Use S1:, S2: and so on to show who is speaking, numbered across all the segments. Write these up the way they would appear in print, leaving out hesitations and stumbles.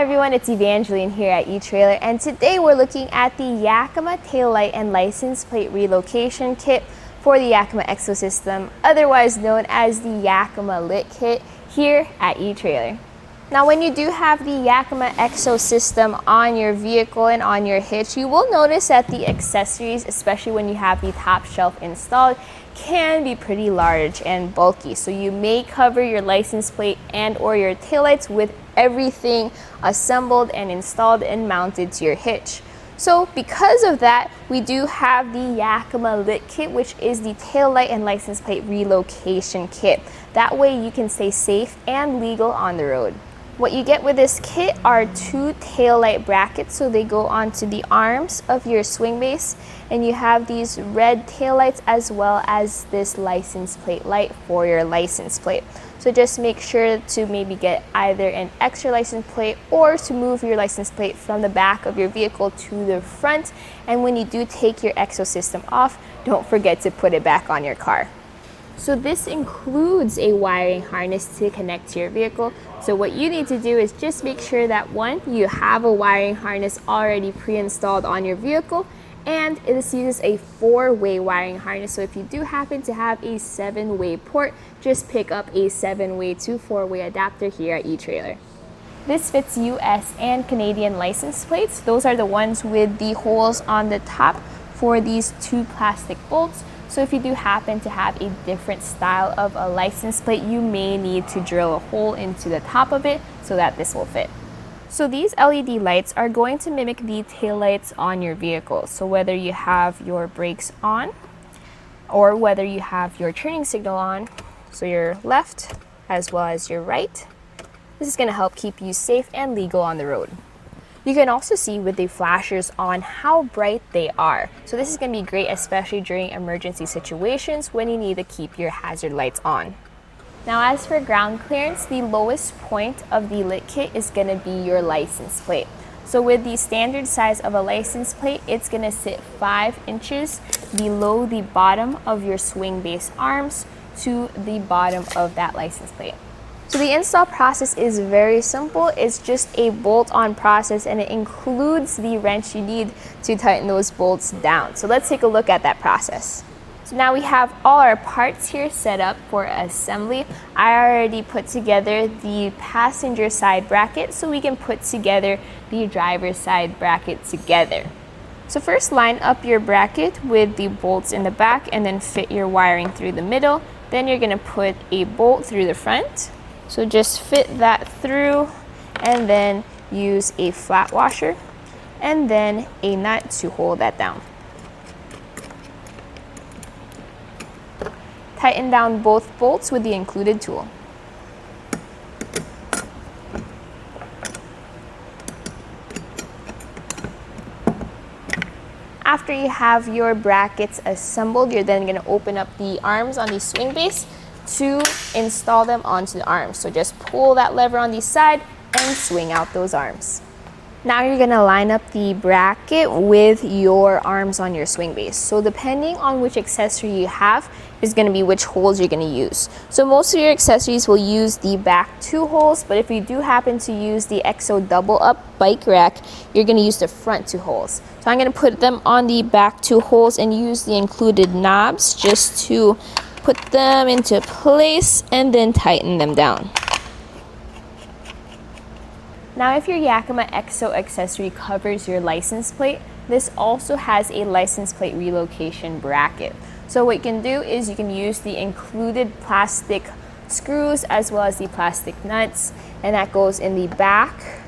S1: everyone, it's Evangeline here at eTrailer, and today we're looking at the Yakima taillight and license plate relocation kit for the Yakima EXO system, otherwise known as the Yakima Lit Kit, here at eTrailer. Now, when you do have the Yakima EXO system on your vehicle and on your hitch, you will notice that the accessories, especially when you have the top shelf installed, can be pretty large and bulky. So you may cover your license plate and or your taillights with everything assembled and installed and mounted to your hitch. So because of that, we do have the Yakima Lit Kit, which is the taillight and license plate relocation kit. That way you can stay safe and legal on the road. What you get with this kit are two taillight brackets, so they go onto the arms of your swing base, and you have these red taillights as well as this license plate light for your license plate. So just make sure to maybe get either an extra license plate or to move your license plate from the back of your vehicle to the front. And when you do take your EXO system off, don't forget to put it back on your car. So this includes a wiring harness to connect to your vehicle. So what you need to do is just make sure that one, you have a wiring harness already pre-installed on your vehicle, and this uses a 4-way wiring harness. So if you do happen to have a 7-way port, just pick up a 7-way to 4-way adapter here at eTrailer. This fits US and Canadian license plates. Those are the ones with the holes on the top for these two plastic bolts. So if you do happen to have a different style of a license plate, you may need to drill a hole into the top of it so that this will fit. So these LED lights are going to mimic the tail lights on your vehicle. So whether you have your brakes on or whether you have your turning signal on, so your left as well as your right, this is going to help keep you safe and legal on the road. You can also see with the flashers on how bright they are. So this is going to be great, especially during emergency situations when you need to keep your hazard lights on. Now, as for ground clearance, the lowest point of the Lit Kit is going to be your license plate. So with the standard size of a license plate, it's going to sit 5 inches below the bottom of your swing base arms to the bottom of that license plate. So the install process is very simple. It's just a bolt-on process, and it includes the wrench you need to tighten those bolts down. So let's take a look at that process. So now we have all our parts here set up for assembly. I already put together the passenger side bracket so we can put together the driver's side bracket together. So first, line up your bracket with the bolts in the back and then fit your wiring through the middle. Then you're going to put a bolt through the front. So just fit that through and then use a flat washer and then a nut to hold that down. Tighten down both bolts with the included tool. After you have your brackets assembled, you're then going to open up the arms on the swing base to install them onto the arms. So just pull that lever on the side and swing out those arms. Now you're going to line up the bracket with your arms on your swing base. So depending on which accessory you have is going to be which holes you're going to use. So most of your accessories will use the back 2 holes, but if you do happen to use the EXO double up bike rack, you're going to use the front 2 holes. So I'm going to put them on the back 2 holes and use the included knobs just to put them into place and then tighten them down. Now, if your Yakima EXO accessory covers your license plate, this also has a license plate relocation bracket. So what you can do is you can use the included plastic screws as well as the plastic nuts, and that goes in the back,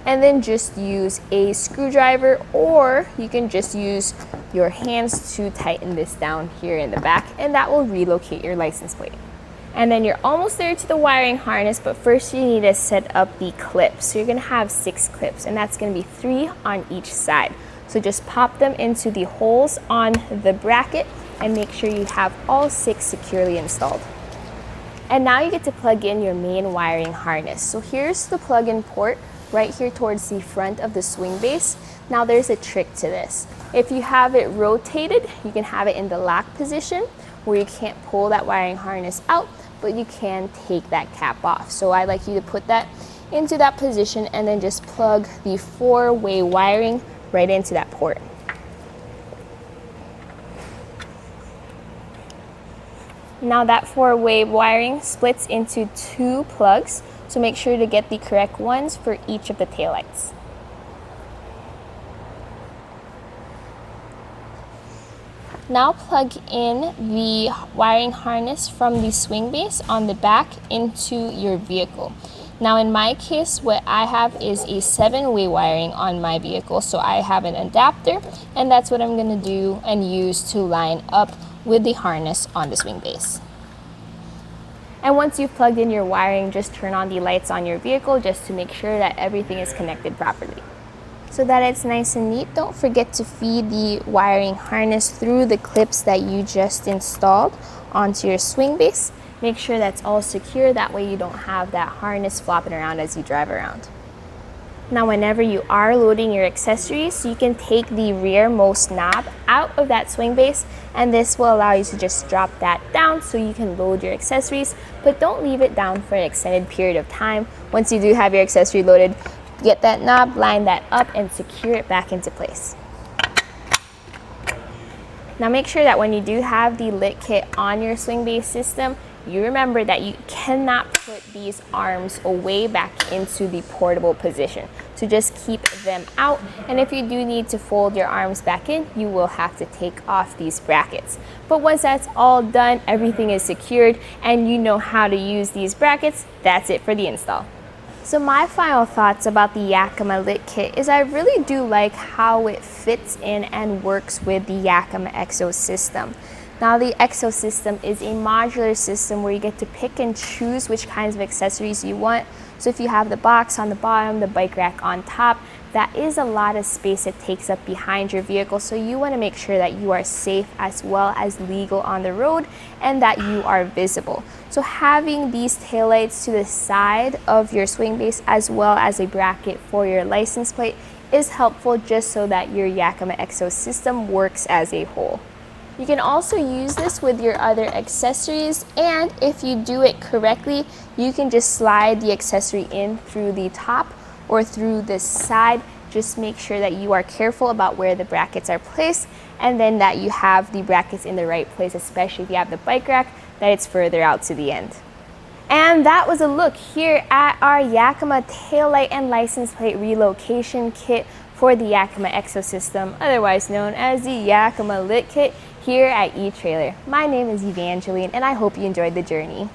S1: and then just use a screwdriver, or you can just use your hands to tighten this down here in the back, and that will relocate your license plate. And then you're almost there to the wiring harness, but first you need to set up the clips. So you're going to have 6 clips, and that's going to be 3 on each side. So just pop them into the holes on the bracket and make sure you have all 6 securely installed. And now you get to plug in your main wiring harness. So here's the plug-in port right here towards the front of the swing base. Now there's a trick to this. If you have it rotated, you can have it in the lock position where you can't pull that wiring harness out, but you can take that cap off. So I like you to put that into that position and then just plug the 4-way wiring right into that port. Now that 4-way wiring splits into 2 plugs, so make sure to get the correct ones for each of the taillights. Now plug in the wiring harness from the swing base on the back into your vehicle. Now in my case, what I have is a 7-way wiring on my vehicle, so I have an adapter, and that's what I'm going to do and use to line up with the harness on the swing base. And once you've plugged in your wiring, just turn on the lights on your vehicle just to make sure that everything is connected properly. So that it's nice and neat, don't forget to feed the wiring harness through the clips that you just installed onto your swing base. Make sure that's all secure, that way you don't have that harness flopping around as you drive around. Now whenever you are loading your accessories, you can take the rearmost knob out of that swing base, and this will allow you to just drop that down so you can load your accessories, but don't leave it down for an extended period of time. Once you do have your accessory loaded, get that knob, line that up, and secure it back into place. Now make sure that when you do have the lit kit on your swing base system, you remember that you cannot put these arms away back into the portable position. So just keep them out, and if you do need to fold your arms back in, you will have to take off these brackets. But once that's all done, everything is secured, and you know how to use these brackets, that's it for the install. So my final thoughts about the Yakima Lit Kit is I really do like how it fits in and works with the Yakima EXO system. Now the EXO system is a modular system where you get to pick and choose which kinds of accessories you want. So if you have the box on the bottom, the bike rack on top, that is a lot of space it takes up behind your vehicle. So you want to make sure that you are safe as well as legal on the road and that you are visible. So having these taillights to the side of your swing base as well as a bracket for your license plate is helpful, just so that your Yakima EXO system works as a whole. You can also use this with your other accessories, and if you do it correctly, you can just slide the accessory in through the top or through the side. Just make sure that you are careful about where the brackets are placed, and then that you have the brackets in the right place, especially if you have the bike rack, that it's further out to the end. And that was a look here at our Yakima taillight and license plate relocation kit for the Yakima EXO system, otherwise known as the Yakima Lit Kit, here at eTrailer. My name is Evangeline, and I hope you enjoyed the journey.